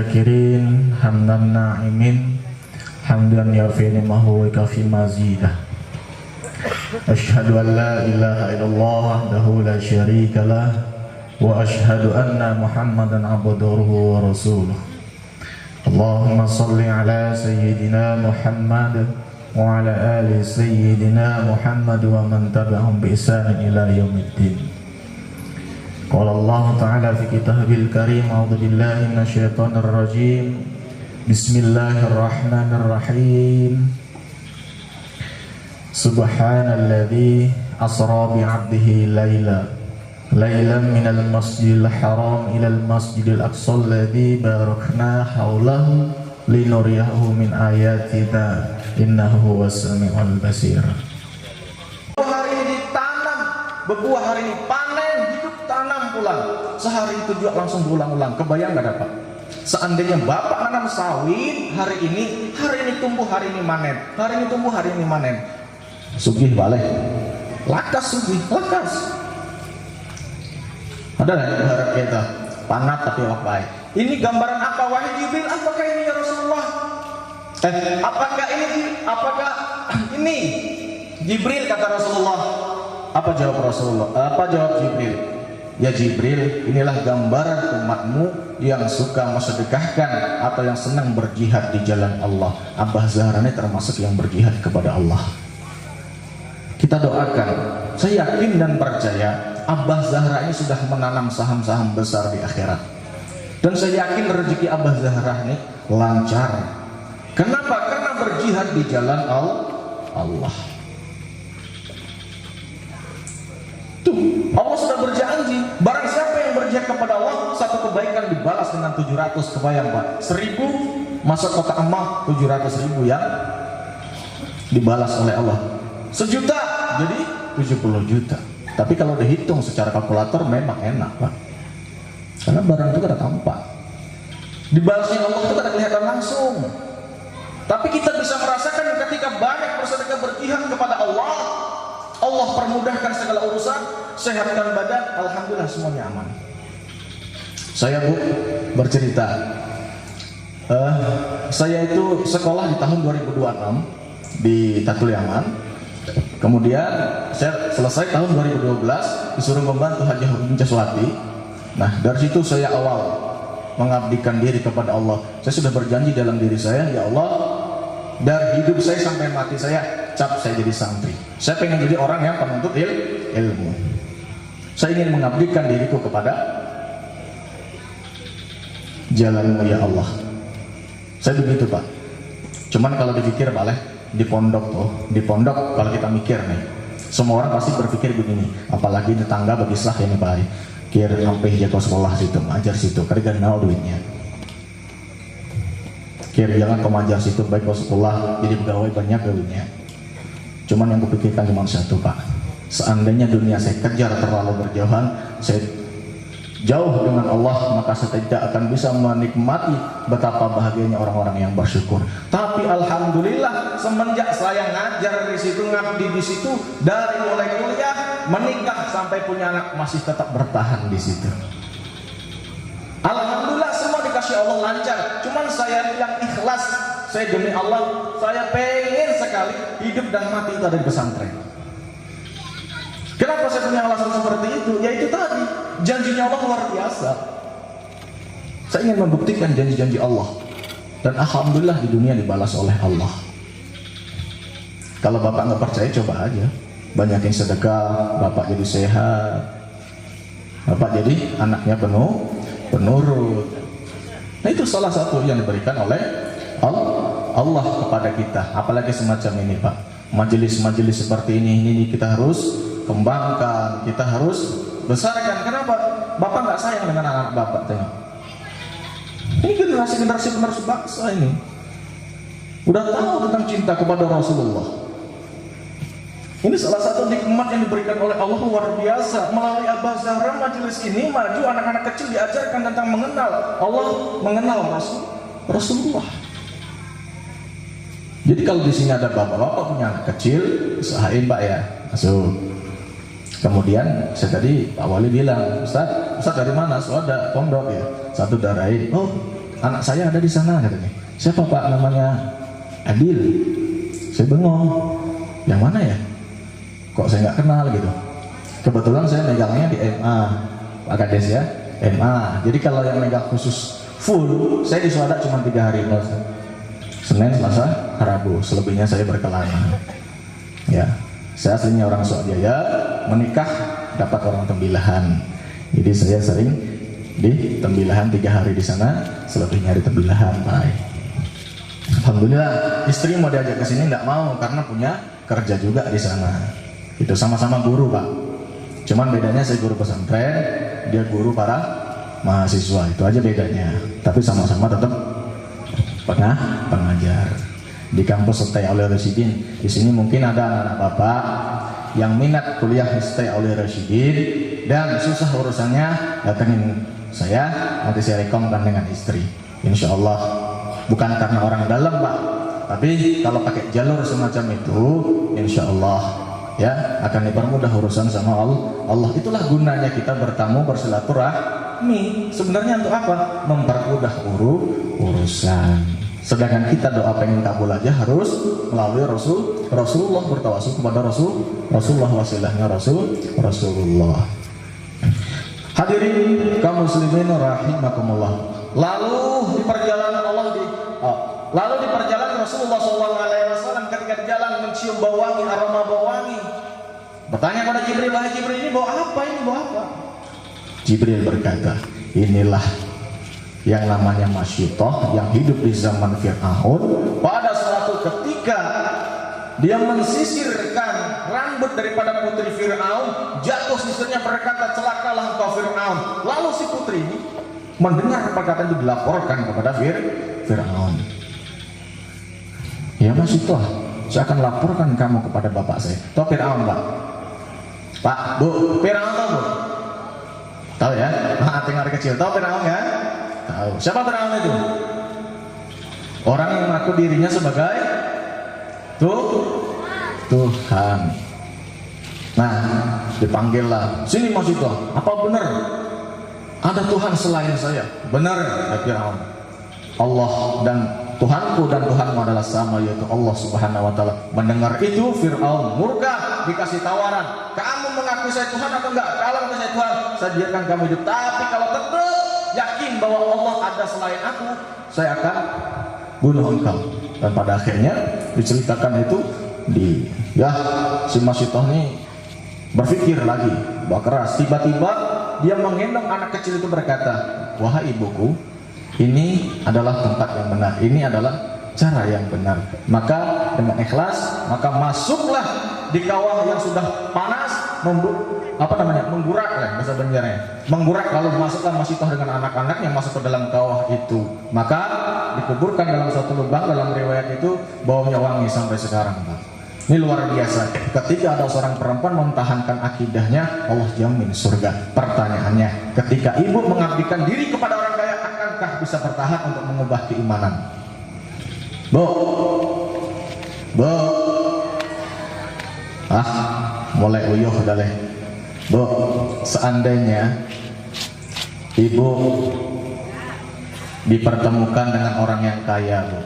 Syakirin hamdan na'imin hamdan yafi ni'mahu wa kafi mazidah. Asyhadu an la ilaha illallah wahdahu la syarika lah wa asyhadu anna Muhammadan abduhu wa rasuluh. Allahumma salli ala sayyidina Muhammad wa ala ali sayyidina Muhammad wa man tabi'ahum bi ihsan ila yaumiddin. Qala Allah Ta'ala fi kitabil karim, a'udzu billahi minasyaitonir rajim. Bismillahirrahmanirrahim. Subhanalladzi asra bi 'abdihi lailan minal masjidil haram ilal masjidil aqsa alladzi barakna haulahu linuriyahu min ayatina innahu huwas samiul basir. Hari ini ditanam, berbuah hari ini panen, hidup tanam pulang. Sehari itu juga langsung berulang-ulang. Kebayang gak dapat? Seandainya bapak nanam sawit hari ini tumbuh, hari ini manen, hari ini tumbuh, hari ini manen. Sugih balik, lakas sugih, lakas. Ada nggak berharap kita panat tapi wak baik? Ini gambaran apa? Wahai Jibril, apakah ini ya Rasulullah? Apakah ini Jibril, kata Rasulullah. Apa jawab Rasulullah? Apa jawab Jibril? Ya Jibril, inilah gambaran umatmu yang suka mensedekahkan atau yang senang berjihad di jalan Allah. Abah Zahra ini termasuk yang berjihad kepada Allah. Kita doakan. Saya yakin dan percaya Abah Zahra ini sudah menanam saham-saham besar di akhirat. Dan saya yakin rezeki Abah Zahra ini lancar. Kenapa? Karena berjihad di jalan Allah. Tuh, Allah sudah berjanji, barang siapa yang berjihad kepada Allah, satu kebaikan dibalas dengan 700. Kebayang Pak, 1000 masuk kotak emas, 700.000 yang dibalas oleh Allah. 1 juta jadi 70 juta. Tapi kalau dihitung secara kalkulator memang enak Pak, karena barang itu ada tampak. Dibalasnya Allah itu ada kelihatan langsung. Tapi kita bisa merasakan ketika banyak bersedekah berjihad kepada Allah, Allah permudahkan segala urusan, sehatkan badan, alhamdulillah semuanya aman. Saya Bu bercerita, saya itu sekolah di tahun 2026 di Tatul Yaman. Kemudian saya selesai tahun 2012 disuruh membantu Haji Hudin Caswati. Nah dari situ saya awal mengabdikan diri kepada Allah. Saya sudah berjanji dalam diri saya, ya Allah, dari hidup saya sampai mati saya cap saya jadi santri. Saya pengen jadi orang yang penuntut ilmu. Saya ingin mengabdikan diriku kepada jalan-Mu ya Allah. Saya begitu Pak. Cuman kalau dipikir balik di pondok kalau kita mikir nih, semua orang pasti berpikir begini, apalagi tetangga bagi islah ini baik. Kira sampai jago sekolah situ, mengajar situ, karena gak kenal duitnya. Kira jangan kau mengajar situ, baik kau sekolah jadi pegawai banyak duitnya. Cuman yang kupikirkan cuma satu Pak, seandainya dunia saya kejar terlalu berjauhan, saya jauh dengan Allah, maka saya tidak akan bisa menikmati betapa bahagianya orang-orang yang bersyukur. Tapi alhamdulillah semenjak saya ngajar di situ, ngabdi di situ, dari mulai kuliah, menikah sampai punya anak, masih tetap bertahan di situ. Alhamdulillah semua dikasih Allah lancar. Cuman saya yang ikhlas, saya demi Allah, saya pengen sekali hidup dan mati itu ada di pesantren. Kenapa saya punya alasan seperti itu? Yaitu tadi, janjinya Allah luar biasa. Saya ingin membuktikan janji-janji Allah. Dan alhamdulillah di dunia dibalas oleh Allah. Kalau Bapak nggak percaya, coba aja. Banyakin sedekah, Bapak jadi sehat. Bapak jadi anaknya penurut. Nah itu salah satu yang diberikan oleh Allah kepada kita. Apalagi semacam ini Pak. Majelis-majelis seperti ini kita harus kembangkan, kita harus besarkan. Kenapa? Bapak nggak sayang dengan anak Bapak? Tengok, ini generasi penerus bangsa ini udah tahu tentang cinta kepada Rasulullah. Ini salah satu nikmat yang diberikan oleh Allah luar biasa. Melalui Abah Zahra majelis ini maju, anak-anak kecil diajarkan tentang mengenal Allah, mengenal Rasulullah. Jadi kalau di sini ada bapak-bapak punya anak kecil, usahain Pak ya, masuk. Kemudian saya tadi Pak Wali bilang, Ustaz dari mana? So ada pondok ya. Satu darain, oh anak saya ada di sana katanya. Siapa Pak? Namanya Adil. Saya bengong, yang mana ya? Kok saya nggak kenal gitu. Kebetulan saya megangnya di MA, Pak Kades ya, MA. Jadi kalau yang megang khusus full, saya di Suada cuma 3 hari, Senin, Selasa, Rabu. Selebihnya saya berkelana. Ya, saya aslinya orang Suadiaya, menikah dapat orang Tembilahan. Jadi saya sering di Tembilahan 3 hari di sana, selebihnya di Tembilahan, Pak. Alhamdulillah, istri mau diajak ke sini nggak mau karena punya kerja juga di sana. Itu sama-sama guru, Pak. Cuman bedanya saya guru pesantren, dia guru para mahasiswa. Itu aja bedanya. Tapi sama-sama tetap pengajar. Di kampus Stay Aulia Rasyidin. Di sini mungkin ada anak-anak bapak yang minat kuliah di Stay Aulia Rasyidin dan susah urusannya, datengin saya, nanti saya rekomkan dengan istri. Insya Allah, bukan karena orang dalam Pak, tapi kalau pakai jalur semacam itu, insya Allah ya akan dipermudah urusan sama Allah. Itulah gunanya kita bertamu, bersilaturahmi. Sebenarnya untuk apa? Mempermudah urusan. Sedangkan kita doa pengen kabul aja harus melalui Rasulullah, bertawasul kepada Rasulullah, wasilahnya Rasulullah. Hadirin kaum muslimin rahimakumullah. Lalu di perjalanan Rasulullah SAW ketika di jalan mencium bau wangi, aroma bau wangi. Bertanya pada Jibril, "Wahai Jibril, ini bau apa? Ini bau apa?" Jibril berkata, "Inilah yang namanya Masyitoh yang hidup di zaman Fir'aun. Pada suatu ketika dia mensisirkan rambut daripada putri Fir'aun, jatuh sisirnya berkata, 'Celakalah engkau Fir'aun.' Lalu si putri ini mendengar perkataan itu dilaporkan kepada Fir'aun. 'Ya Masyitoh, saya akan laporkan kamu kepada bapak saya.'" Tahu Fir'aun Pak? Pak, Bu, Fir'aun tahu Bu? Tahu ya? Nah, tinggal kecil. Tahu Fir'aun ya? Tahu. Siapa Fir'aun itu? Orang yang mengaku dirinya sebagai Tuhan. Nah, dipanggillah, "Sini Masyitoh, apa benar ada Tuhan selain saya?" "Benar," kata Fir'aun. "Allah dan Tuhanku dan Tuhanmu adalah sama, yaitu Allah Subhanahu wa Ta'ala." Mendengar itu Fir'aun murka, dikasih tawaran, "Kamu mengaku saya Tuhan atau enggak? Kalau mengaku saya Tuhan, saya biarkan kamu hidup. Tapi kalau tetap yakin bahwa Allah ada selain aku, saya akan bunuh engkau." Dan pada akhirnya diceritakan itu si Masyitoh ini berpikir lagi bahwa keras. Tiba-tiba dia menggendong anak kecil itu berkata, "Wahai ibuku, ini adalah tempat yang benar, ini adalah cara yang benar. Maka dengan ikhlas, maka masuklah di kawah yang sudah panas, menggurak lah bahasa Banjarnya. Menggurak, lalu masuklah Masyitoh dengan anak-anaknya masuk ke dalam kawah itu. Maka dikuburkan dalam satu lubang. Dalam riwayat itu baunya wangi sampai sekarang, Pak. Ini luar biasa. Ketika ada seorang perempuan mempertahankan akidahnya, Allah jamin surga. Pertanyaannya, ketika ibu mengabdikan diri kepada orang kaya, akankah bisa bertahan untuk mengubah keimanan? Bu, mulai uyuh udah leh. Bu, seandainya ibu dipertemukan dengan orang yang kaya, Bu,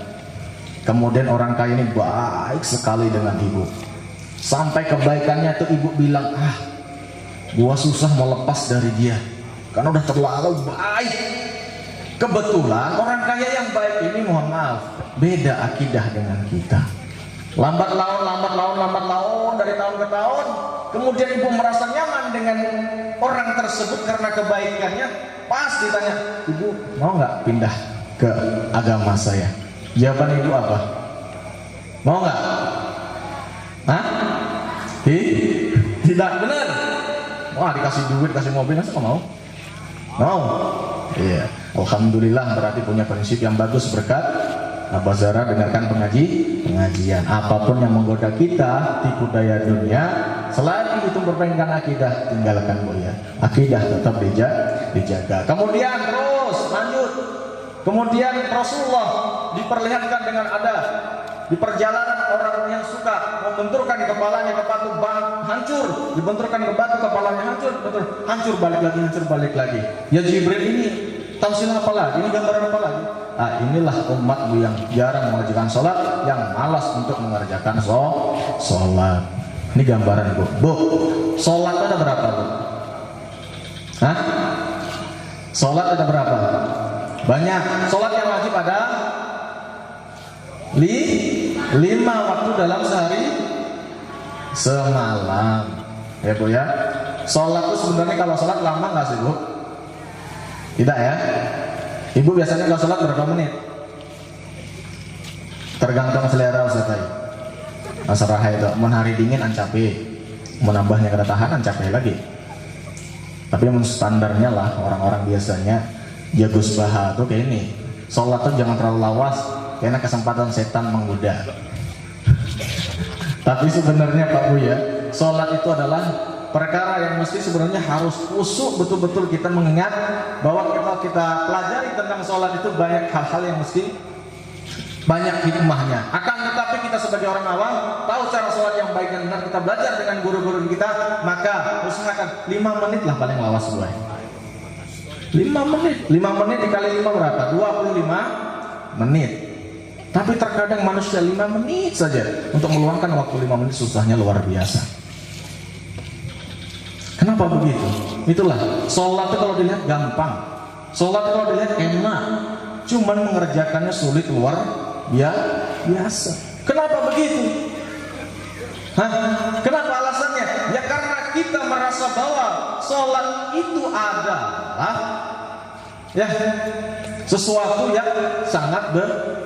kemudian orang kaya ini baik sekali dengan ibu, sampai kebaikannya tuh ibu bilang, gua susah mau lepas dari dia karena udah terlalu baik. Kebetulan orang kaya yang baik ini, mohon maaf, beda akidah dengan kita. Lambat laun dari tahun ke tahun, kemudian ibu merasa nyaman dengan orang tersebut karena kebaikannya. Pas ditanya, "Ibu mau nggak pindah ke agama saya?" Jawaban ibu apa? Mau nggak? Tidak, benar. Wah, dikasih duit, kasih mobil, masa mau? Mau? Iya. Alhamdulillah, berarti punya prinsip yang bagus berkat Abah Zara. Dengarkan pengajian. Apapun yang menggoda kita, tipu daya dunia, selagi itu berpegang akidah, tinggalkan Bu ya. Akidah tetap dijaga. Kemudian terus lanjut. Kemudian Rasulullah diperlihatkan dengan ada di perjalanan orang yang suka membenturkan kepalanya ke batu, hancur, dibenturkan ke batu, kepalanya hancur, hancur balik lagi. Ya Jibril ini Tamsil apa lagi? Ini gambaran apa lagi? Ah, inilah umatmu yang jarang mengerjakan sholat, yang malas untuk mengerjakan sholat. Ini gambaran Bu. Bu, sholat ada berapa Bu? Hah? Sholat ada berapa? Banyak. Sholat yang wajib ada 5 waktu dalam sehari semalam. Ya Bu ya. Sholat itu sebenarnya kalau sholat lama nggak sih Bu? Tidak ya? Ibu biasanya kalau sholat berapa menit? Tergantung selera Ustaz tadi. Masalah itu, mau hari dingin ancape, mau nambahnya kada tahan ancape lagi. Tapi standarnya lah orang-orang biasanya jagus baha tuh kayak ini. Sholat tuh jangan terlalu lawas, karena kesempatan setan menggoda. Tapi sebenarnya Pak Bu ya, sholat itu adalah perkara yang mesti sebenarnya harus khusyuk betul-betul kita mengingat bahwa kita pelajari tentang sholat itu banyak hal-hal yang mesti banyak hikmahnya. Akan tetapi kita sebagai orang awam tahu cara sholat yang baik dan benar, kita belajar dengan guru-guru kita, maka usahakan 5 menit lah paling lawas gue. 5 menit dikali 5 berapa? 25 menit. Tapi terkadang manusia 5 menit saja untuk meluangkan waktu 5 menit susahnya luar biasa. Kenapa begitu? Itulah sholat itu kalau dilihat gampang, sholat itu kalau dilihat enak, cuman mengerjakannya sulit luar biasa. Kenapa begitu? Hah? Kenapa alasannya? Ya karena kita merasa bahwa sholat itu adalah ya sesuatu yang sangat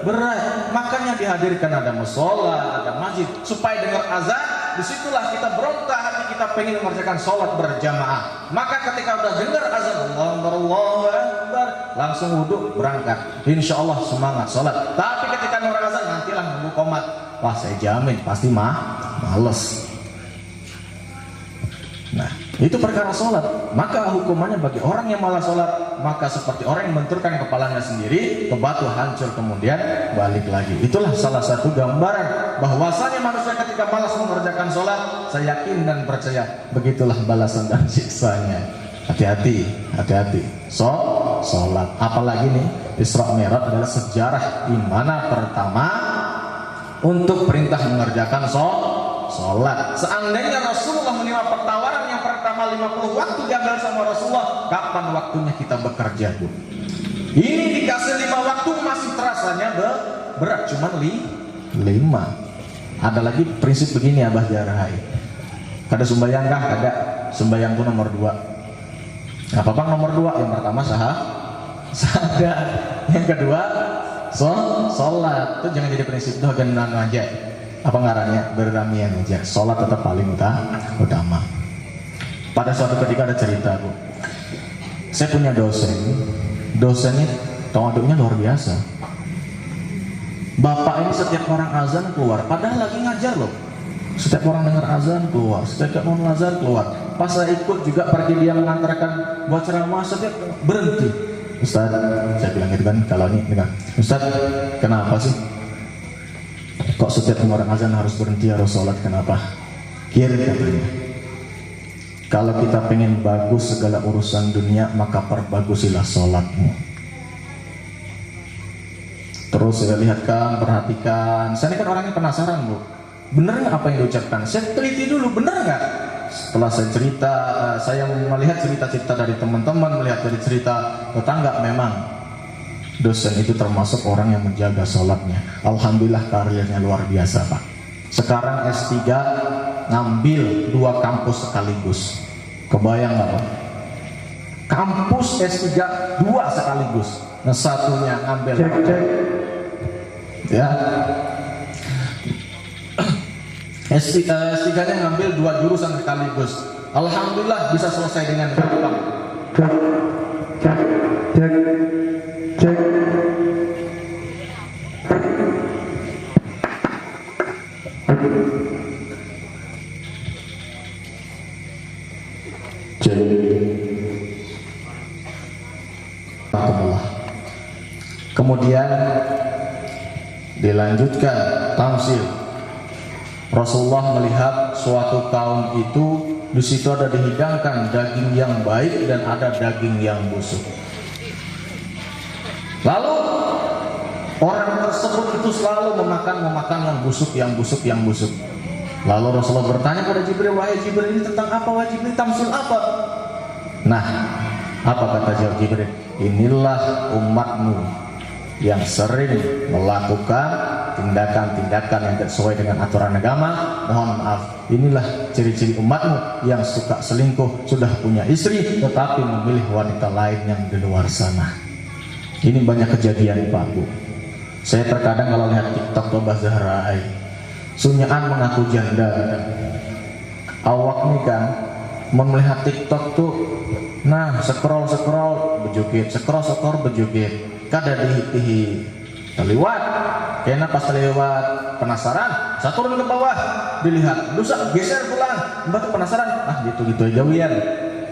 berat. Makanya dihadirkan ada musola, ada masjid supaya dengar azan. Disitulah kita berontak hati kita pengen mengerjakan sholat berjamaah. Maka ketika udah dengar azan Allahu Akbar, langsung wudhu berangkat. Insya Allah semangat sholat. Tapi ketika dengar azan nantilah nunggu komat. Wah saya jamin pasti males. Nah itu perkara sholat. Maka hukumannya bagi orang yang malas sholat, maka seperti orang yang membenturkan kepalanya sendiri ke batu, hancur kemudian balik lagi. Itulah salah satu gambaran bahwasanya manusia ketika malas mengerjakan sholat, saya yakin dan percaya begitulah balasan dan siksanya. Hati-hati, hati-hati. Sholat. Apalagi nih Isra Mi'raj adalah sejarah di mana pertama untuk perintah mengerjakan sholat. Seandainya Rasulullah menerima pertawaran yang pertama 50 waktu diambil sama Rasulullah, kapan waktunya kita bekerja Bu? Ini dikasih 5 waktu masih terasanya berat, cuman 5. Ada lagi prinsip begini Abah Jarahai. Kada sembayang kah? Kada. Sembayang itu nomor 2. Nah, Bapak nomor 2, yang pertama sadar, yang kedua sholat. Itu jangan jadi prinsip itu ganan aja. Apa ngarannya? Berdamian aja. Sholat tetap paling utama. Pada suatu ketika ada cerita Bu. Saya punya dosennya tawaduknya luar biasa. Bapak ini setiap orang azan keluar, padahal lagi ngajar loh. Setiap orang dengar azan keluar, setiap orang azan keluar. Pas saya ikut juga pergi dia mengantarkan buat ceramah, setiap berhenti. Ustaz, saya bilang gitu kan, kalau ini dengan Ustaz, kenapa sih? Kok setiap orang azan harus berhenti, harus sholat, kenapa? Kira katanya, kalau kita pengen bagus segala urusan dunia, maka perbagusilah sholatmu. Terus saya lihatkan, perhatikan. Saya ini kan orangnya penasaran Bu, bener nggak apa yang diucapkan? Saya teliti dulu, bener nggak? Setelah saya cerita, saya melihat cerita-cerita dari teman-teman, melihat dari cerita tetangga, memang dosen itu termasuk orang yang menjaga sholatnya. Alhamdulillah karirnya luar biasa Pak. Sekarang S3 ngambil 2 kampus sekaligus. Kebayang nggak Pak? Kampus S3 2 sekaligus. Nah satunya ngambil ya S3-nya ngambil 2 jurusan sekaligus. Alhamdulillah bisa selesai dengan gampang. Cek. Kemudian dilanjutkan tamsil. Rasulullah melihat suatu kaum itu, di situ ada dihidangkan daging yang baik dan ada daging yang busuk. Lalu orang tersebut itu selalu memakan yang busuk. Lalu Rasulullah bertanya pada Jibril, wahai Jibril, ini tentang apa? Wahai Jibril, tamsil apa? Nah, apa kata Jibril? Inilah umatmu yang sering melakukan tindakan-tindakan yang tidak sesuai dengan aturan agama. Mohon maaf, inilah ciri-ciri umatmu yang suka selingkuh, sudah punya istri tetapi memilih wanita lain yang di luar sana. Ini banyak kejadian Pak Bu. Saya terkadang kalau lihat TikTok Toba Zahrai, sunyaan mengaku janda. Awak nih kan, mau melihat TikTok tuh, nah scroll bejukit, scroll bejukit, kada dihi terliwat, kena pas terliwat penasaran, saya turun ke bawah, dilihat, dosa geser pulang, mbak penasaran, gitu aja wian.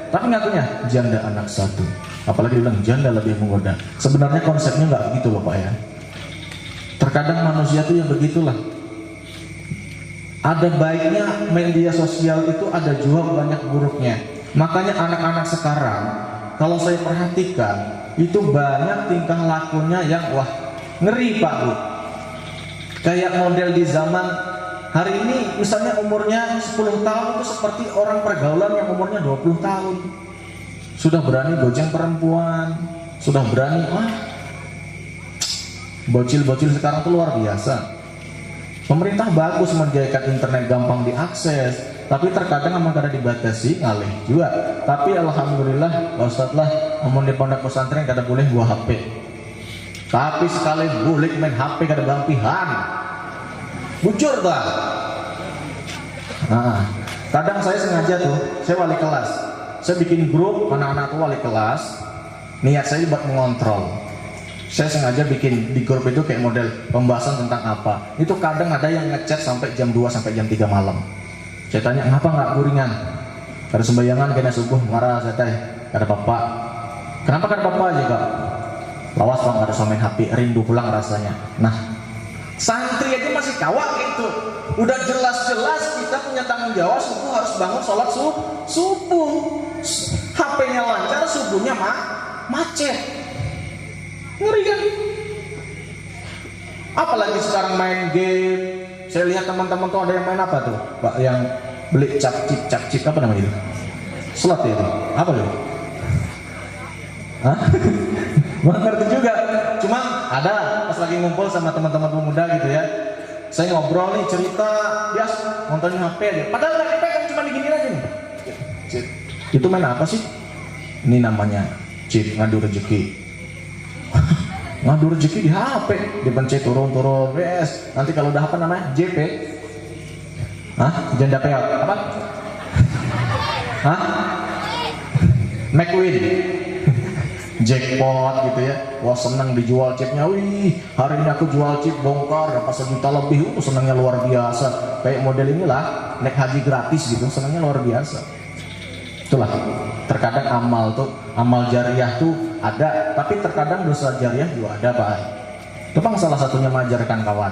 Tapi ngakunya janda anak satu, apalagi bilang janda lebih menggoda. Sebenarnya konsepnya nggak begitu loh Pak ya. Terkadang manusia tuh yang begitulah. Ada baiknya media sosial itu, ada juga banyak buruknya. Makanya anak-anak sekarang kalau saya perhatikan itu banyak tingkah lakunya yang wah ngeri Pak Bu. Kayak model di zaman hari ini, misalnya umurnya 10 tahun itu seperti orang pergaulan yang umurnya 20 tahun. Sudah berani gojeng perempuan, sudah berani, bocil-bocil sekarang itu luar biasa. Pemerintah bagus menjadikan internet gampang diakses, tapi terkadang memang kada dibatasi, ngalih juga. Tapi alhamdulillah, Ustaz lah, namun di pondok pesantren kada boleh buah HP. Tapi sekali boleh main HP kada bampihan. Bujur tak? Nah, kadang saya sengaja tuh, saya wali kelas, saya bikin grup anak-anak tuh wali kelas, niat saya buat mengontrol. Saya sengaja bikin di grup itu kayak model pembahasan tentang apa. Itu kadang ada yang ngechat sampai jam 2 sampai jam 3 malam. Saya tanya, kenapa nggak guringan? Kada sembayangan kena subuh, marah saya tanya, kada apa-apa. Kenapa kada apa-apa aja Kak? Lawas bang, kada somain HP, rindu pulang rasanya. Nah, santri aja masih kawak gitu. Udah jelas-jelas kita punya tanggung jawab, subuh harus bangun sholat subuh. HP-nya lancar, subuhnya macet. Ngeri kan? Apalagi sekarang main game. Saya lihat teman-teman tuh ada yang main apa tuh Pak, yang beli capcip apa namanya itu? Slot ya itu? Apa tuh? Hah? Gua ngerti juga. Cuma ada pas lagi ngumpul sama teman-teman pemuda gitu ya, saya ngobrol nih, cerita dia nontonin HP aja, padahal HP kan cuma digini aja nih. Itu main apa sih? Ini namanya chip ngadu rezeki. Ngadu rezeki di HP, dipencet turun, wes. Nanti kalau udah apa namanya? JP. Janda peot apa? McQueen. Jackpot gitu ya. Wah seneng dijual chipnya. Wih, hari ini aku jual chip bongkar apa 1 juta lebih. Senangnya luar biasa. Kayak model inilah, naik haji gratis gitu, senangnya luar biasa. Itulah, terkadang amal jariah tuh ada, tapi terkadang dosa jariah juga ada Pak. Itu Bang salah satunya mengajarkan kawan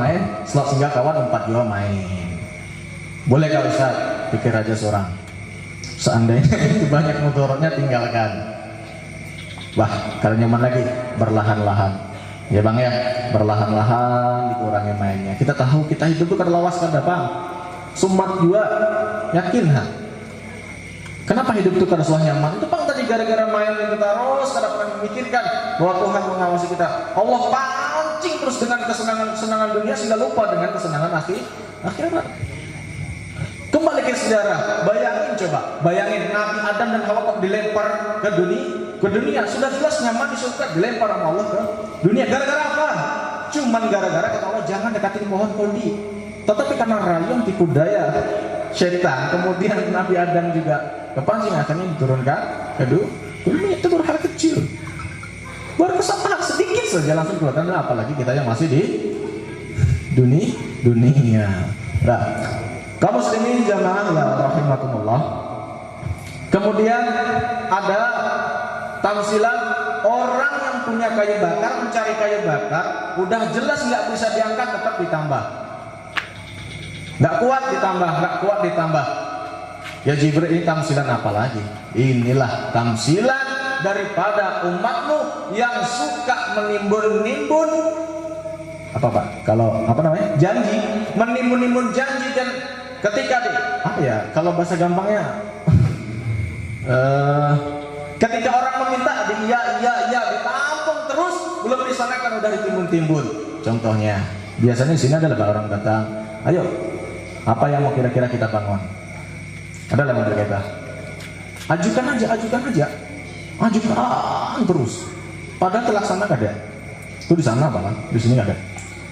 main, slot singgah kawan 4 juga main. Boleh gak Ustaz? Pikir aja seorang. Seandainya itu banyak mudaratnya, tinggalkan. Wah, kalau nyaman lagi berlahan-lahan. Ya Bang ya, berlahan-lahan dikurangi mainnya. Kita tahu kita hidup itu kada lawas kada Bang. Sumat juga, yakin kenapa hidup itu kada suah nyaman? Itu Bang tadi gara-gara main itu terus, kada pernah memikirkan bahwa Tuhan mengawasi kita. Allah pancing terus dengan kesenangan dunia sehingga lupa dengan kesenangan akhirat. Kembali ke sejarah, bayangin Nabi Adam dan Hawa kok dilempar ke dunia. Sudah jelas nyaman di surga, dilempar sama Allah ke dunia. Gara-gara apa? Cuman gara-gara kata Allah jangan dekatin pohon koldi. Tetapi karena rayuan tipu daya setan, kemudian Nabi Adam juga kepancing, akhirnya diturunkan ke dunia. Itu baru hal kecil, baru kesalahan sedikit saja langsung kelihatan. Apalagi kita yang masih di dunia. Nah, kaum muslimin jamaah rahimakumullah. Kemudian ada tamsilan orang yang punya kayu bakar, mencari kayu bakar, udah jelas nggak bisa diangkat, tetap ditambah. Nggak kuat ditambah. Ya Jibril, ini tamsilan apa lagi? Inilah tamsilan daripada umatmu yang suka menimbun-nimbun apa Pak? Kalau apa namanya? Janji, menimbun-nimbun janji, dan ketika kalau bahasa gampangnya ketika orang meminta iya ditampung terus, belum dilaksanakan udah ditimbun-timbun. Contohnya, biasanya di sini adalah orang datang, ayo, apa yang mau kira-kira kita bangun? Adalah yang berkata, ajukan aja, ajukan terus. Padahal terlaksana gak ada. Itu di sana Bang, di sini gak ada.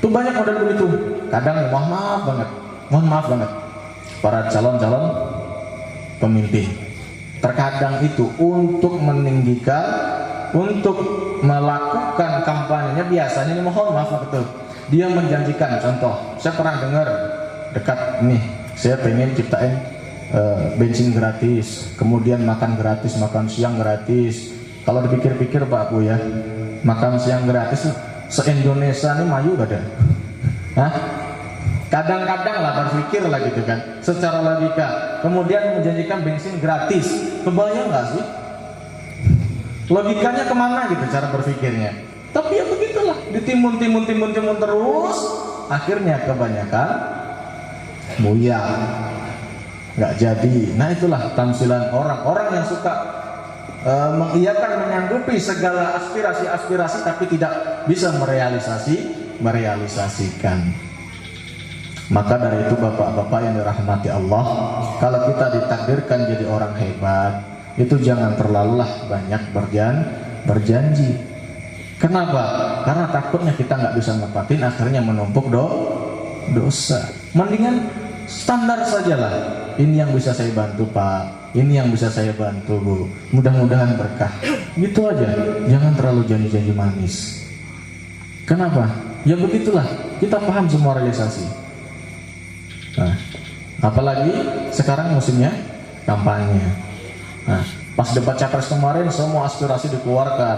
Itu banyak model begitu. Kadang mohon maaf banget. Para calon-calon pemimpin. Terkadang itu untuk meninggikan, untuk melakukan kampanyenya biasanya mohon maaf betul. Dia menjanjikan, contoh, saya pernah dengar dekat nih, saya pengen ciptain bensin gratis, kemudian makan gratis, makan siang gratis. Kalau dipikir-pikir Pak Bu ya, makan siang gratis se-Indonesia ini mayu gak ada? Hah? Kadang-kadang lah berpikir lah gitu kan, secara logika. Kemudian menjanjikan bensin gratis, kebayang gak sih? Logikanya kemana gitu cara berpikirnya? Tapi ya begitulah, ditimbun terus, akhirnya kebanyakan buyar, nggak jadi. Nah itulah tamsilan orang-orang yang suka mengiyakan, menyanggupi segala aspirasi tapi tidak bisa merealisasikan. Maka dari itu bapak-bapak yang dirahmati Allah, kalau kita ditakdirkan jadi orang hebat, itu jangan terlalulah banyak berjanji. Kenapa? Karena takutnya kita nggak bisa nepatin, akhirnya menumpuk dosa. Mendingan standar sajalah. Ini yang bisa saya bantu Pak, ini yang bisa saya bantu Bu, mudah-mudahan berkah. Gitu aja, jangan terlalu janji-janji manis. Kenapa? Ya begitulah, kita paham semua realisasi. Nah, apalagi sekarang musimnya kampanye. Nah, pas debat capres kemarin semua aspirasi dikeluarkan,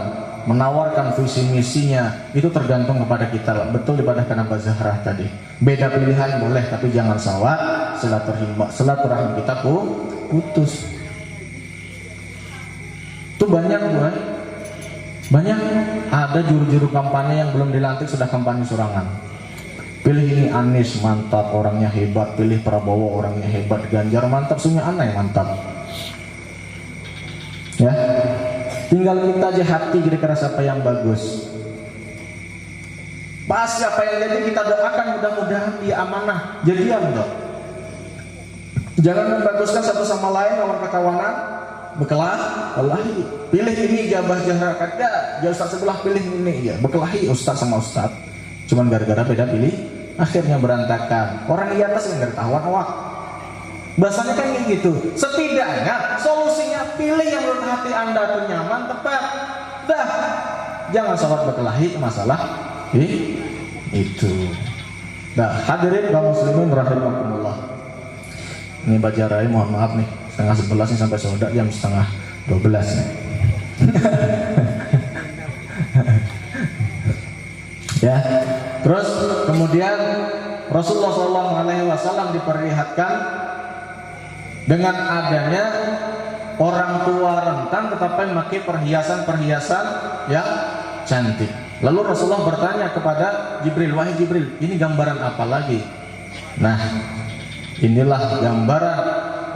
menawarkan visi misinya, itu tergantung kepada kita. Betul dipatahkan Mbak Zahra tadi, beda pilihan boleh, tapi jangan salah silaturahim kita putus. Itu banyak ada juru-juru kampanye yang belum dilantik sudah kampanye surangan. Pilih ini Anies mantap, orangnya hebat, pilih Prabowo orangnya hebat, Ganjar mantap, semuanya aneh mantap. Ya, tinggal kita aja hati kira-kira siapa yang bagus. Pas siapa yang jadi kita doakan, mudah-mudahan dia amanah, jadian dong. Jangan membaguskan satu sama lain lawan kekawanan, berkelahi. Pilih ini jabah jahra kada, ya Ustaz sebelah pilih ini ya, berkelahi Ustaz sama Ustaz. Cuman gara-gara beda pilih, akhirnya berantakan. Orang di atas yang ketahuan awak. Bahasanya kan kayak gitu. Setidaknya solusinya pilih yang menurut hati Anda tuh nyaman, tepat. Dah, jangan sholat berkelahi masalah itu. Dah, hadirin kaum muslimin rahimakumullah. Ini baca rai, mohon maaf nih, 10:30 nih sampai soda jam 11:30 nih. Ya, terus kemudian Rasulullah SAW diperlihatkan dengan adanya orang tua rentan tetapi memakai perhiasan-perhiasan yang cantik. Lalu Rasulullah bertanya kepada Jibril, wahai Jibril, ini gambaran apa lagi? Nah, inilah gambaran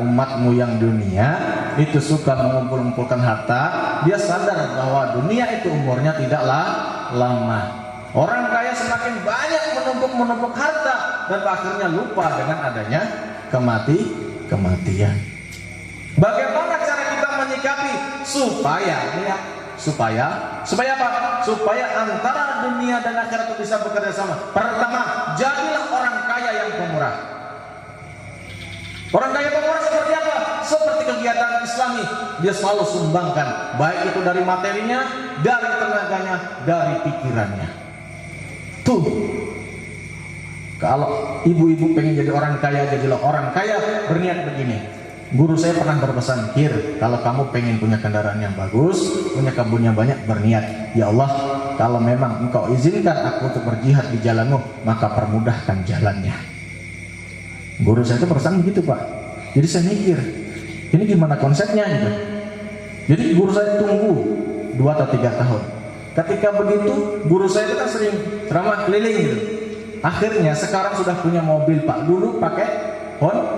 umatmu yang dunia itu suka mengumpulkan harta. Dia sadar bahwa dunia itu umurnya tidaklah lama. Orang kaya semakin banyak menumpuk harta dan akhirnya lupa dengan adanya kematian. Bagaimana cara kita menyikapi supaya apa? Supaya antara dunia dan akhirat itu bisa bekerja sama. Pertama, jadilah orang kaya yang pemurah. Orang kaya pemurah seperti apa? Seperti kegiatan Islami, dia selalu sumbangkan, baik itu dari materinya, dari tenaganya, dari pikirannya. Tuh, kalau ibu-ibu pengen jadi orang kaya, jadilah orang kaya. Berniat begini, guru saya pernah berpesan, Kir, kalau kamu pengen punya kendaraan yang bagus, punya kebun yang banyak, berniat, ya Allah, kalau memang engkau izinkan aku untuk berjihad di jalanmu, maka permudahkan jalannya. Guru saya itu pesan begitu Pak. Jadi saya mikir, ini gimana konsepnya gitu. Jadi guru saya tunggu 2 atau 3 tahun. Ketika begitu, guru saya itu kan sering ceramah keliling gitu. Akhirnya sekarang sudah punya mobil Pak. Dulu pakai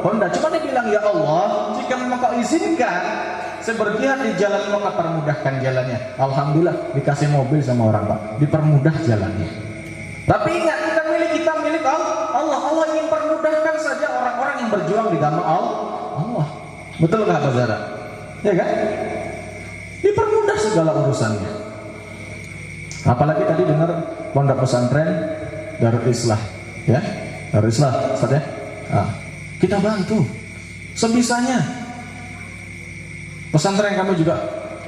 Honda. Cuma dia bilang, ya Allah, jika memang kau izinkan saya berjihad di jalan, maka permudahkan jalannya. Alhamdulillah dikasih mobil sama orang Pak, dipermudah jalannya. Tapi ingat, kita milik Allah. Allah ingin permudahkan saja orang-orang yang berjuang di nama Allah. Betul nggak Pak Zara? Ya kan? Dipermudah segala urusannya. Apalagi tadi dengar pondok pesantren Darul Islah, ya, Darul Islah, Ustaz ya. Kita bantu sebisanya. Pesantren kami juga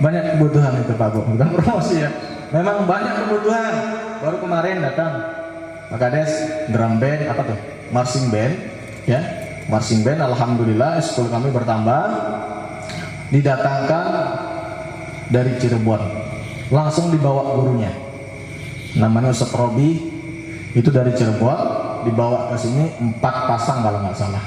banyak kebutuhan itu Pak Bu, bukan promosi ya. Memang banyak kebutuhan. Baru kemarin datang Pak Kades, drum band, apa tuh? Marching band, ya. Marching band, alhamdulillah sekolah kami bertambah. Didatangkan dari Cirebon, langsung dibawa gurunya. Namanya Ustaz Robi, itu dari Cirebon, dibawa ke sini 4 pasang kalau nggak salah.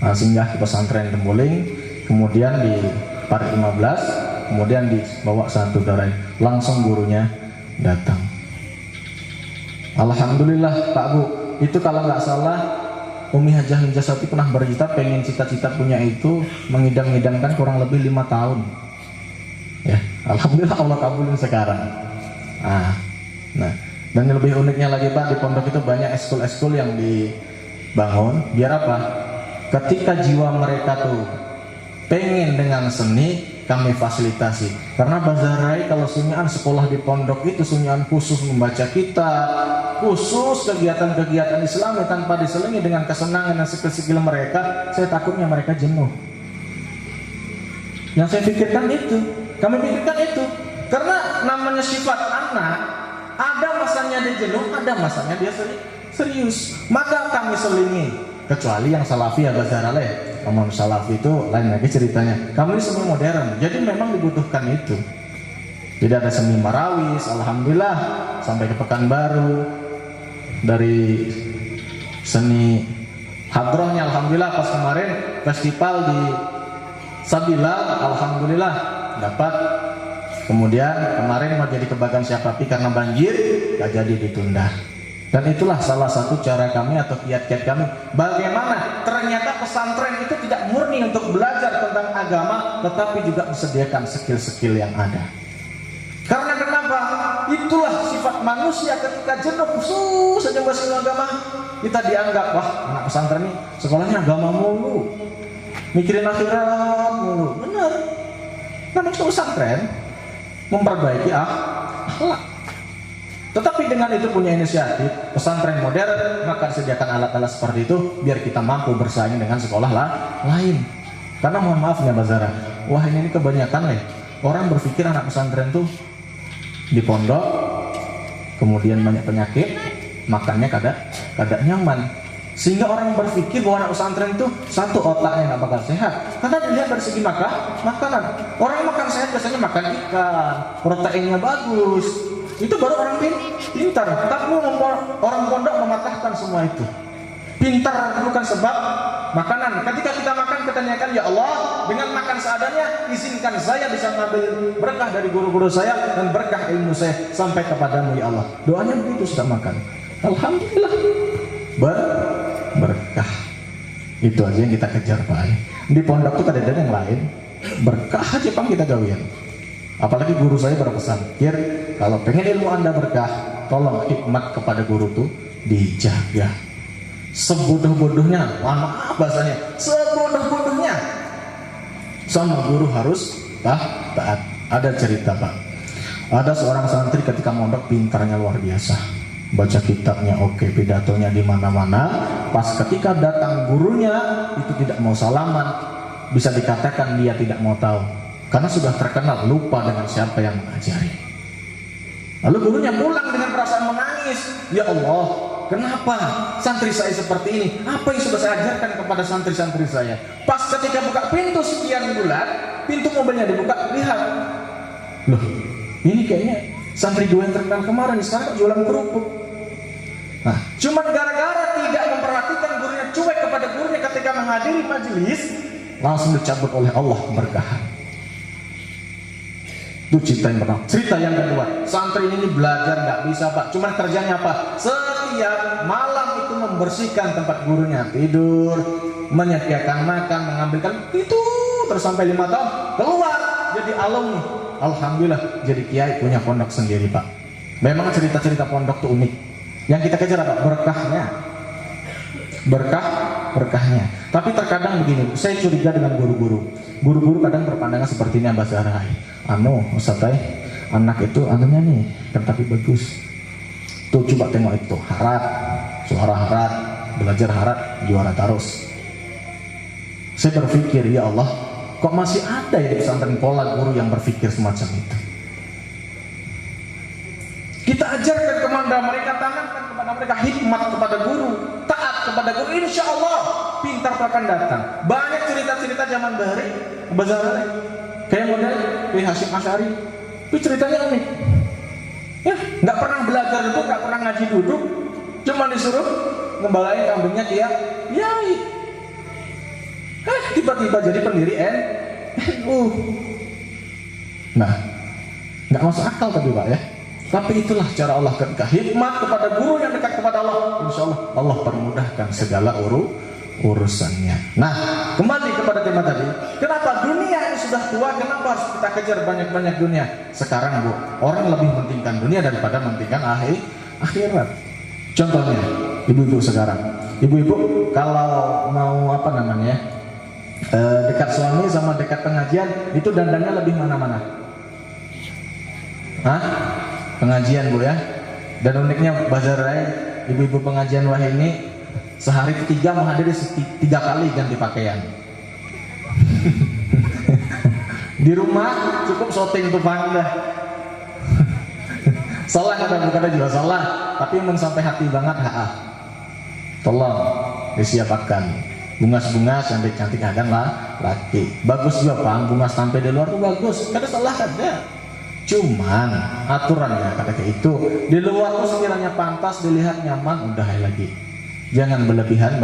Nah, singgah di pesantren Tembuling, kemudian di Parit 15, kemudian dibawa satu darai, langsung gurunya datang. Alhamdulillah Pak Bu, itu kalau nggak salah Umi Hajah Hijasati pernah bercerita pengen cita-cita punya itu mengidam-idamkan kurang lebih 5 tahun. Ya, alhamdulillah Allah kabulin sekarang. Nah, dan yang lebih uniknya lagi Pak, di pondok itu banyak eskul-eskul yang dibangun. Biar apa? Ketika jiwa mereka tuh pengen dengan seni, kami fasilitasi. Karena Bazarai kalau sunyian sekolah di pondok itu sunyian khusus membaca kitab, khusus kegiatan-kegiatan Islami tanpa diselingi dengan kesenangan dan skill-skill mereka, saya takutnya mereka jenuh. Yang saya pikirkan itu, kami pikirkan itu, karena namanya sifat anak, ada masanya dia jenuh, ada masanya dia serius. Maka kami selingi, kecuali yang salafi ya Bazarai. Ngomong salafi itu lain lagi ceritanya. Kami ini semua modern, jadi memang dibutuhkan itu. Jadi ada seni marawis, alhamdulillah, sampai ke Pekanbaru. Dari seni hadrohnya, alhamdulillah, pas kemarin festival di Sabila, alhamdulillah dapat. Kemudian kemarin mau jadi kebanggaan Syakapi karena banjir, gak jadi ditunda. Dan itulah salah satu cara kami atau kiat-kiat kami, bagaimana ternyata pesantren itu tidak murni untuk belajar tentang agama, tetapi juga disediakan skill-skill yang ada. Karena kenapa? Itulah sifat manusia ketika jenuh khusus saja bahasa agama, kita dianggap, wah anak pesantren ini sekolahnya agama mulu, mikirin akhirat mulu. Benar. Karena itu pesantren memperbaiki akhlak. Tetapi dengan itu punya inisiatif pesantren modern, maka disediakan alat-alat seperti itu biar kita mampu bersaing dengan sekolah lain. Karena mohon maaf ya Bazara, wah ini kebanyakan orang berpikir anak pesantren tuh di pondok, kemudian banyak penyakit, makannya kada nyaman, sehingga orang berpikir bahwa anak pesantren itu satu otaknya nggak bakal sehat. Karena dilihat dari segi makanan, orang makan sehat biasanya makan ikan, proteinnya bagus. Itu baru orang pintar. Tapi orang pondok mematahkan semua itu. Pintar bukan sebab makanan. Ketika kita makan, kita tanyakan, ya Allah, dengan makan seadanya, izinkan saya bisa mengambil berkah dari guru-guru saya dan berkah ilmu saya sampai kepadamu ya Allah. Doanya begitu sudah makan. Alhamdulillah berkah. Itu aja yang kita kejar Pak. Di pondok tuh ada yang lain. Berkah aja Pak kita gawian. Apalagi guru saya berpesan, Kir, kalau pengen ilmu Anda berkah, tolong hikmat kepada guru tuh dijaga. Sebodoh-bodohnya, maaf bahasanya, sebodoh-bodohnya, sama guru harus taat. Ada cerita Pak, ada seorang santri ketika mondok pintarnya luar biasa, baca kitabnya oke, pidatonya di mana-mana. Pas ketika datang gurunya itu tidak mau salaman, bisa dikatakan dia tidak mau tahu. Karena sudah terkenal, lupa dengan siapa yang mengajari. Lalu gurunya pulang dengan perasaan menangis. Ya Allah, kenapa santri saya seperti ini? Apa yang sudah saya ajarkan kepada santri-santri saya? Pas ketika buka pintu sekian bulan, pintu mobilnya dibuka, lihat. Loh, ini kayaknya santri gue yang terkenal kemarin, sekarang jualan kerupuk. Nah, cuma gara-gara tidak memperhatikan gurunya, cuek kepada gurunya ketika menghadiri majelis, langsung dicabut oleh Allah berkahan. Itu cerita yang pertama. Cerita yang kedua, santri ini belajar nggak bisa Pak, cuman kerjanya apa? Setiap malam itu membersihkan tempat gurunya tidur, menyediakan makan, mengambilkan itu terus sampai 5 tahun keluar jadi alumni. Alhamdulillah jadi kiai, punya pondok sendiri Pak. Memang cerita-cerita pondok tuh unik. Yang kita kejar apa? Berkahnya. Berkahnya. Tapi terkadang begini, saya curiga dengan guru-guru. Guru-guru kadang berpandangan seperti ini, Mbak Zahra. Ustaz, anak itu anunya nih, tapi bagus. Tuh coba tengok itu, harat, suara harat, belajar harat, juara terus. Saya berpikir, ya Allah, kok masih ada ya di pesantren pola guru yang berpikir semacam itu? Kita ajarkan kepada mereka, tanamkan kepada mereka hikmat kepada guru, taat kepada guru, insya Allah pintar akan datang. Banyak cerita-cerita zaman bahari, Bazarane, kayak model Kiai Hasyim Asy'ari, itu ceritanya unik. Ya, nggak pernah belajar duduk, nggak pernah ngaji duduk, cuma disuruh ngembalain kambingnya dia, yai. Tiba-tiba jadi pendiri NU. Nah, nggak masuk akal tadi Pak ya. Tapi itulah cara Allah, ketika hikmat kepada guru yang dekat kepada Allah, insya Allah Allah permudahkan segala urusannya. Nah, kembali kepada tema tadi, kenapa dunia ini sudah tua, kenapa harus kita kejar banyak-banyak dunia? Sekarang Bu, orang lebih mementingkan dunia daripada mementingkan akhirat. Contohnya, ibu-ibu sekarang, ibu-ibu kalau mau dekat suami sama dekat pengajian, itu dandannya lebih mana-mana? Pengajian Bu ya. Dan uniknya Bazarai, ibu-ibu pengajian wah ini sehari ketiga menghadiri 3 kali ganti pakaian. Di rumah cukup syuting tuh dah. Salah bukan juga salah, tapi mau sampai hati banget tolong disiapkan bungas-bungas cantik-cantik akan laki. Bagus juga Pak, bungas sampai di luar tuh bagus. Kada salah ada. Cuman aturannya kata kayak itu, di luar tuh sekiranya pantas dilihat nyaman udah lagi. Jangan berlebihan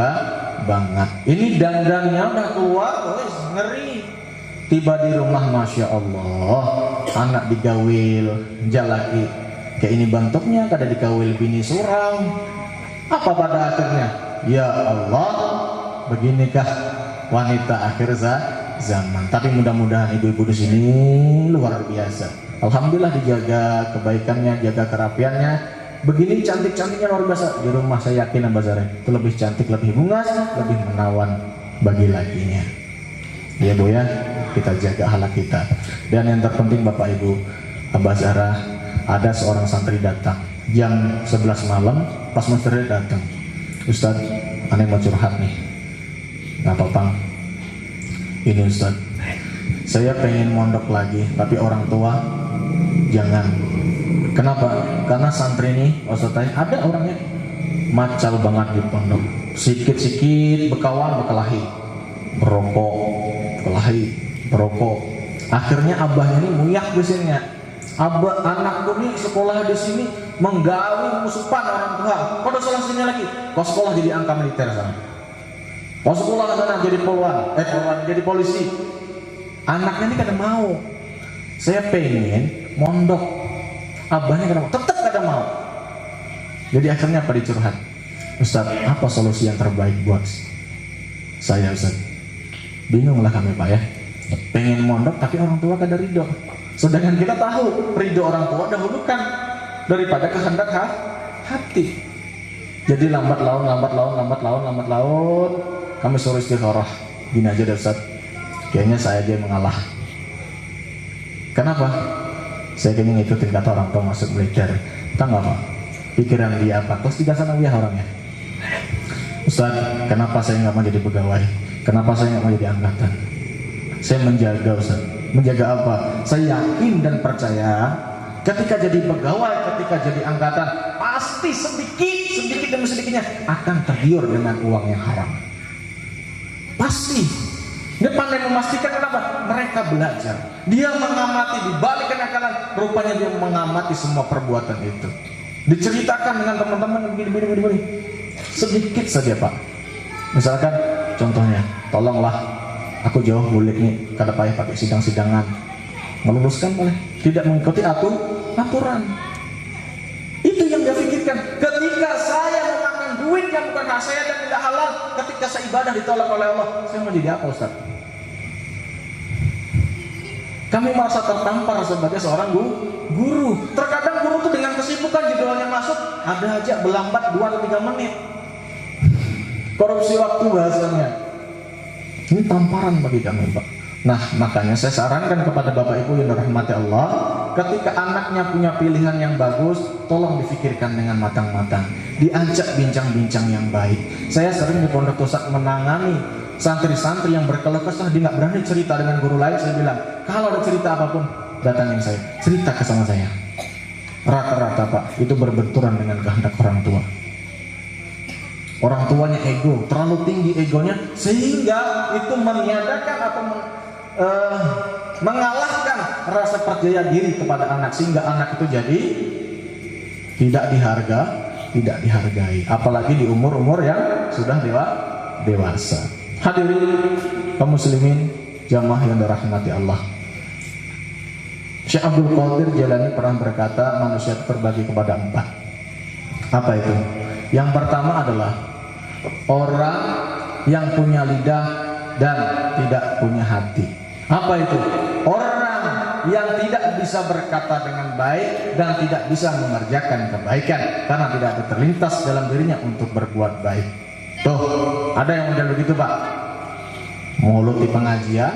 banget. Ini dandannya udah keluar, ngeri. Tiba di rumah Masya Allah, anak digawil, jalaki kayak ini bentuknya, kada digawil bini surang. Apa pada akhirnya? Ya Allah, beginikah wanita akhir zaman. Tapi mudah-mudahan ibu-ibu di sini luar biasa. Alhamdulillah dijaga kebaikannya, jaga kerapiannya. Begini cantik-cantiknya luar biasa. Di rumah saya yakin Mbak Zahra itu lebih cantik, lebih bungas, lebih menawan bagi lakinya. Ya Bu ya, kita jaga akhlak kita. Dan yang terpenting Bapak Ibu, Mbak Zahra, ada seorang santri datang jam 11 malam, pas Musteri datang. Ustaz, aneh mau curhat nih. Nggak apa-apa. Ini Ustaz, saya pengen mondok lagi, tapi orang tua jangan. Kenapa? Karena santri ini, Ustaz, ada orangnya macal banget di pondok. Sikit-sikit bekelahi, berokok. Akhirnya abahnya ini muyak di sini ya. Abah anakku nih sekolah di sini menggawi musuhan orang tua. Pada salah sini lagi, kau sekolah jadi angka militer sana. Kau sekolah sana jadi polwan, jadi polisi. Anaknya ini kada mau. Saya pengen mondok. Abahnya kada mau, tetap kada mau. Jadi akhirnya apa dicurhat? Ustaz, apa solusi yang terbaik buat saya Ustaz? Bingung lah kami Pak ya. Pengen mondok tapi orang tua kada ridho. Sedangkan kita tahu ridho orang tua dahulukan daripada kehendak hati. Jadi lambat laun kami suruh istikharah. Gini aja deh Ustaz, kayaknya saya aja mengalah. Kenapa? Saya kayaknya ngikutin kata orang tua masuk militer. Tahu nggak Pak? Pikiran dia apa? Kelas 3 sanawiyah orangnya. Ustaz, kenapa saya nggak mau jadi pegawai? Kenapa saya nggak mau jadi angkatan? Saya menjaga Ustaz. Menjaga apa? Saya yakin dan percaya ketika jadi pegawai, ketika jadi angkatan, pasti sedikit demi sedikitnya akan tergiur dengan uang yang haram. Pasti. Dia pandai memastikan. Kenapa? Mereka belajar. Dia mengamati di balik kenakalan, rupanya dia mengamati semua perbuatan itu. Diceritakan dengan teman-teman begini. Sedikit saja Pak. Misalkan contohnya, tolonglah aku jauh bulik nih, kada payah pakai sidang-sidangan. Meluluskan boleh, tidak mengikuti aturan. Itu yang dia pikirkan. Ketika saya memakan duit yang bukan hak saya dan tidak halal, ketika saya ibadah ditolak oleh Allah, saya mau jadi apa Ustaz? Kami merasa tertampar sebagai seorang guru. Terkadang guru itu dengan kesibukan jadwalnya masuk, ada aja berlambat 2-3 menit. Korupsi waktu bahasanya. Ini tamparan bagi kami, Pak. Nah, makanya saya sarankan kepada Bapak Ibu yang dirahmati Allah, ketika anaknya punya pilihan yang bagus, tolong difikirkan dengan matang-matang, diajak bincang-bincang yang baik. Saya sering di Pondok Tosat menangani santri-santri yang berkeluh kesah, dia nggak berani cerita dengan guru lain. Saya bilang, kalau ada cerita apapun, datangin saya, cerita ke sama saya. Rata-rata Pak, itu berbenturan dengan kehendak orang tua. Orang tuanya ego, terlalu tinggi egonya, sehingga itu meniadakan atau mengalahkan rasa percaya diri kepada anak, sehingga anak itu jadi tidak dihargai, apalagi di umur-umur yang sudah dewasa. Hadirin kaum muslimin jamaah yang dirahmati Allah, Syekh Abdul Qadir Jailani pernah berkata, manusia terbagi kepada 4. Apa itu? Yang pertama adalah orang yang punya lidah dan tidak punya hati. Apa itu? Orang yang tidak bisa berkata dengan baik dan tidak bisa mengerjakan kebaikan karena tidak ada terlintas dalam dirinya untuk berbuat baik. Tuh, ada yang model begitu Pak. Mulut di pengajian,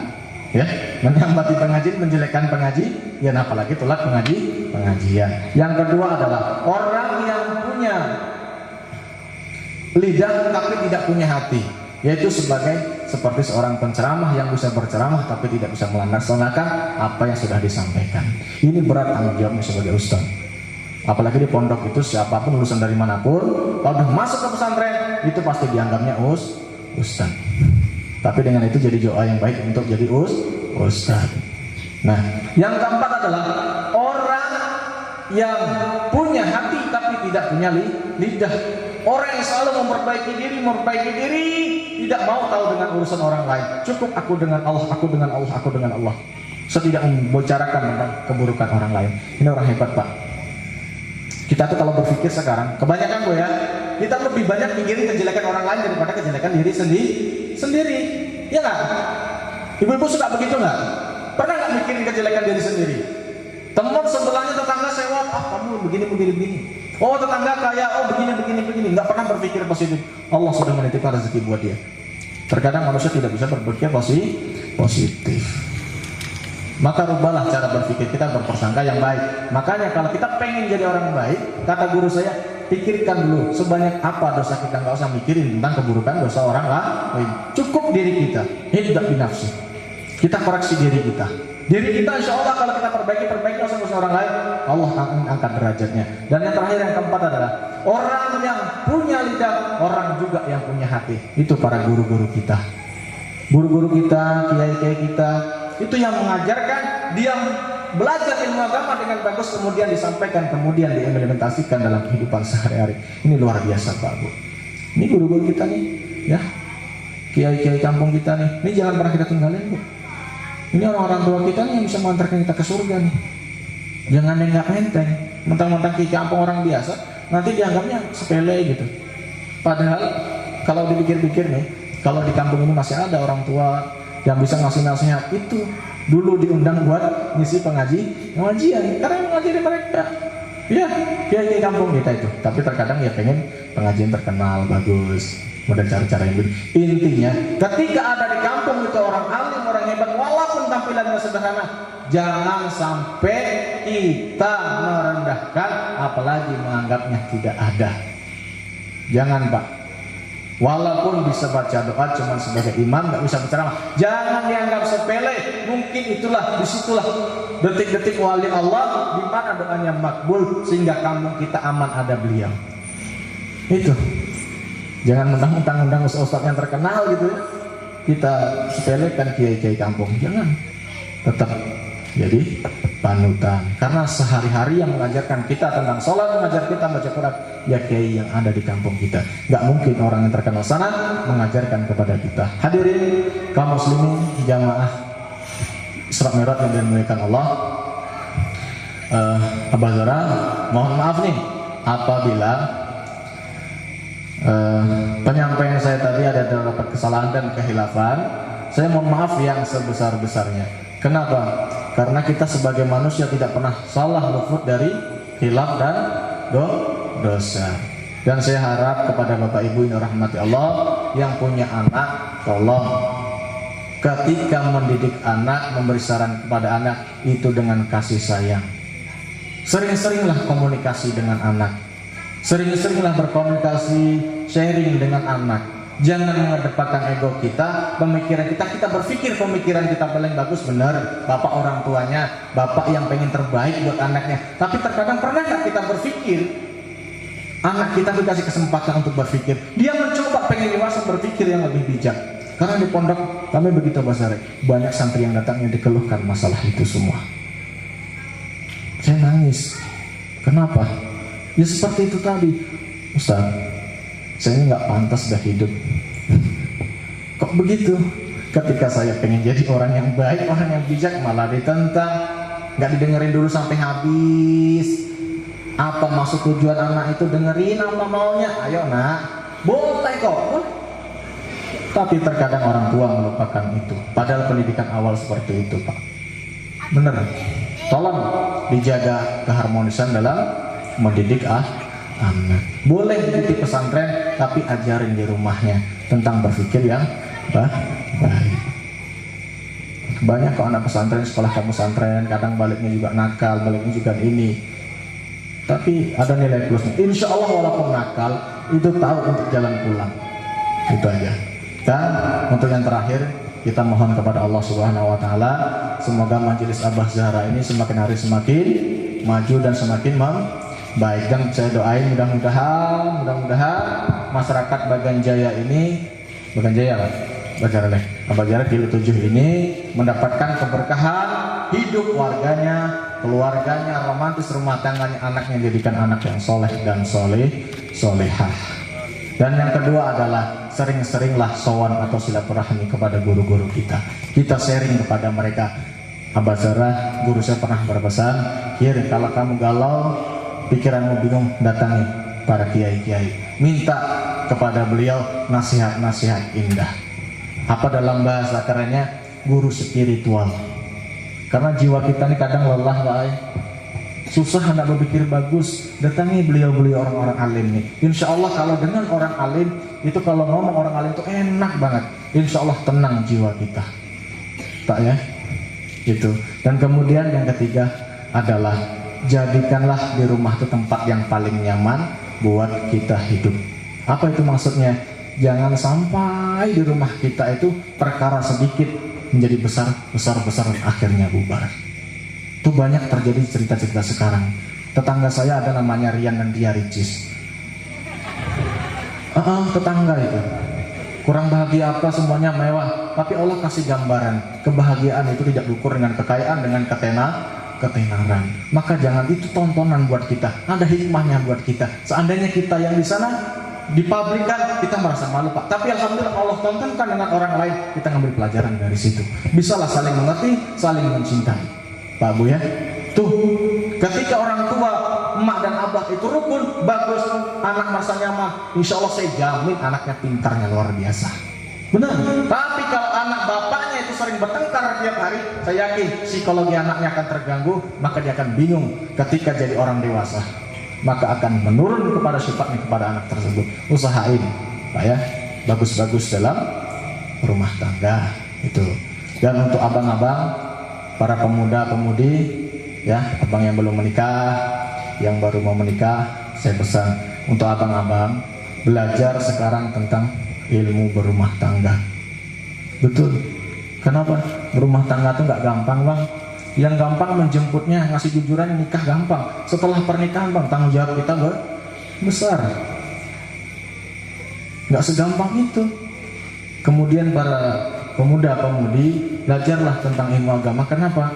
ya, menyambati pengajian, menjelekkan pengajian, apalagi tolak pengajian. Yang kedua adalah orang yang punya lidah tapi tidak punya hati, yaitu seperti seorang penceramah yang bisa berceramah tapi tidak bisa melaksanakan apa yang sudah disampaikan. Ini berat tanggung jawabnya sebagai ustaz. Apalagi di pondok itu siapapun lulusan dari manapun, kalau udah masuk ke pesantren itu pasti dianggapnya ustaz. Tapi dengan itu jadi doa yang baik untuk jadi ustaz. Nah, yang keempat adalah orang yang punya hati tapi tidak punya lidah. Orang yang selalu memperbaiki diri, tidak mau tahu dengan urusan orang lain. Cukup aku dengan Allah, aku dengan Allah, aku dengan Allah. Saya tidak membicarakan tentang keburukan orang lain. Ini orang hebat Pak. Kita tuh kalau berpikir sekarang, kebanyakan gue ya, kita lebih banyak mikirin kejelekan orang lain daripada kejelekan diri sendiri. Ya nggak? Ibu-ibu suka begitu nggak? Pernah nggak mikirin kejelekan diri sendiri? Teman sebelahnya, tetangga sewot, kamu begini. Oh tetangga kaya, oh begini. Nggak pernah berpikir positif. Allah sudah menitipkan rezeki buat dia. Terkadang manusia tidak bisa berpikir positif. Maka rubahlah cara berpikir kita, berprasangka yang baik. Makanya kalau kita pengen jadi orang baik, kata guru saya, pikirkan dulu sebanyak apa dosa kita. Nggak usah mikirin tentang keburukan dosa orang lain. Cukup diri kita, hidup binafsi. Kita koreksi diri kita. Diri kita insya Allah kalau kita perbaiki dosa orang lain, Allah akan angkat derajatnya. Dan yang terakhir, yang keempat adalah orang yang punya lidah, orang juga yang punya hati. Itu para guru-guru kita, kiai-kiai kita, itu yang mengajarkan, dia belajar ilmu agama dengan bagus, kemudian disampaikan, kemudian diimplementasikan dalam kehidupan sehari-hari. Ini luar biasa Pak Bu. Ini guru-guru kita nih, ya, kiai-kiai kampung kita nih. Ini jangan pernah kita tinggalin Bu. Ini orang-orang tua kita nih yang bisa mengantarkan kita ke surga nih. Jangan nengak enteng, mentang-mentang kiai kampung orang biasa, nanti dianggapnya sepele gitu. Padahal kalau dipikir-pikir nih, kalau di kampung ini masih ada orang tua yang bisa ngasih nasihat, itu dulu diundang buat ngisi pengajian, karena mengajari mereka. Ya, kiai kampung kita itu. Tapi terkadang ya pengen pengajian terkenal, bagus, model cara-cara yang begitu. Intinya, ketika ada di kampung itu orang alim, orang hebat, walaupun tampilannya sederhana, jangan sampai kita merendahkan, apalagi menganggapnya tidak ada. Jangan Pak. Walaupun bisa baca doa cuma sebagai imam, nggak bisa berceramah, jangan dianggap sepele. Mungkin disitulah detik-detik wali Allah di mana doanya makbul, sehingga kampung kita aman ada beliau. Itu. Jangan mentang-mentang undang ustaz yang terkenal gitu ya, kita sepelekan kiai-kiai kampung. Jangan. Tetap jadi panutan, karena sehari-hari yang mengajarkan kita tentang sholat, mengajar kita baca Quran, ya kiai yang ada di kampung kita. Gak mungkin orang yang terkenal sana mengajarkan kepada kita. Hadirin kaum muslimin jamaah Isra Mi'raj yang dimuliakan Allah. Abah Zara, mohon maaf nih apabila penyampaian saya tadi ada terdapat kesalahan dan kehilafan. Saya mohon maaf yang sebesar-besarnya. Kenapa? Karena kita sebagai manusia tidak pernah salah luput dari hilaf dan dosa. Dan saya harap kepada Bapak Ibu yang rahmati Allah yang punya anak, tolong ketika mendidik anak, memberi saran kepada anak itu dengan kasih sayang. Sering-seringlah komunikasi dengan anak. Sering-seringlah berkomunikasi, sharing dengan anak. Jangan mengedepankan ego kita, pemikiran kita berpikir pemikiran kita paling bagus, benar. Bapak orang tuanya, bapak yang pengen terbaik buat anaknya. Tapi terkadang pernah nggak kita berpikir, anak kita dikasih kesempatan untuk berpikir, dia mencoba pengen dewasa berpikir yang lebih bijak. Karena di pondok kami begitu Basare, banyak santri yang datang yang dikeluhkan masalah itu semua. Saya nangis. Kenapa? Ya seperti itu tadi, Ustaz. Saya nggak pantas dah hidup. Kok begitu? Ketika saya pengen jadi orang yang baik, orang yang bijak, malah ditentang. Nggak didengerin dulu sampai habis. Apa maksud tujuan anak itu, dengerin apa maunya. Ayo nak, boleh kok. Tapi terkadang orang tua melupakan itu. Padahal pendidikan awal seperti itu, Pak. Bener. Tolong dijaga keharmonisan dalam mendidik anak. Boleh di pesantren, tapi ajarin di rumahnya tentang berpikir yang baik. Banyak kok anak pesantren, sekolah kamu pesantren, kadang baliknya juga nakal, baliknya juga ini. Tapi ada nilai plusnya. Insya Allah walaupun nakal, itu tahu untuk jalan pulang. Itu aja. Dan untuk yang terakhir, kita mohon kepada Allah Subhanahu Wa Taala, semoga majelis Abah Zahra ini semakin hari semakin maju dan semakin baik. Dan saya doain mudah-mudahan masyarakat Bagan Jaya ini, Bagan Jaya lah, Abah Zahra Kilo 7 ini mendapatkan keberkahan hidup warganya, keluarganya, romantis rumah tangganya, anaknya jadikan anak yang soleh dan solehah. Dan yang kedua adalah sering-seringlah sowan atau silaturahmi kepada guru-guru kita. Kita sharing kepada mereka. Abah Zahra, guru saya pernah berpesan, Kir, kalau kamu galau, pikiranmu bingung, datangi para kiai-kiai. Minta kepada beliau nasihat-nasihat indah. Apa dalam bahasa kerennya? Guru spiritual. Karena jiwa kita ini kadang lelah, Pak. Susah hendak berpikir bagus, datangi beliau-beliau orang-orang alim nih. Insya Allah kalau dengan orang alim itu, kalau ngomong orang alim itu enak banget. Insya Allah tenang jiwa kita, tak ya? Itu. Dan kemudian yang ketiga adalah jadikanlah di rumah itu tempat yang paling nyaman buat kita hidup. Apa itu maksudnya? Jangan sampai di rumah kita itu perkara sedikit menjadi besar akhirnya bubar. Itu banyak terjadi cerita-cerita sekarang. Tetangga saya ada namanya Rian dan dia Ricis. Tetangga itu kurang bahagia apa, semuanya mewah, tapi Allah kasih gambaran kebahagiaan itu tidak diukur dengan kekayaan, dengan ketenaran. Maka jangan itu tontonan buat kita, ada hikmahnya buat kita. Seandainya kita yang di sana dipabrikan, kita merasa malu, Pak. Tapi alhamdulillah Allah tontonkan dengan orang lain, kita ngambil pelajaran dari situ. Bisalah saling mengerti, saling mencintai. Pak Bu ya, tuh ketika orang tua, emak dan abah itu rukun, bagus, anak merasa nyaman, insya Allah saya jamin anaknya pintarnya luar biasa. Benar. Tapi kalau anak bapaknya itu sering bertengkar tiap hari, saya yakin psikologi anaknya akan terganggu, maka dia akan bingung ketika jadi orang dewasa. Maka akan menurun kepada sifatnya kepada anak tersebut. Usahain, Pak ya, bagus-bagus dalam rumah tangga itu. Dan untuk abang-abang, para pemuda-pemudi ya, abang yang belum menikah, yang baru mau menikah, saya pesan untuk abang-abang belajar sekarang tentang ilmu berumah tangga. Betul. Kenapa? Berumah tangga itu nggak gampang, Bang. Yang gampang menjemputnya, ngasih jujuran, nikah gampang. Setelah pernikahan, Bang, tanggung jawab kita besar. Nggak segampang itu. Kemudian para pemuda-pemudi, belajarlah tentang ilmu agama. Kenapa?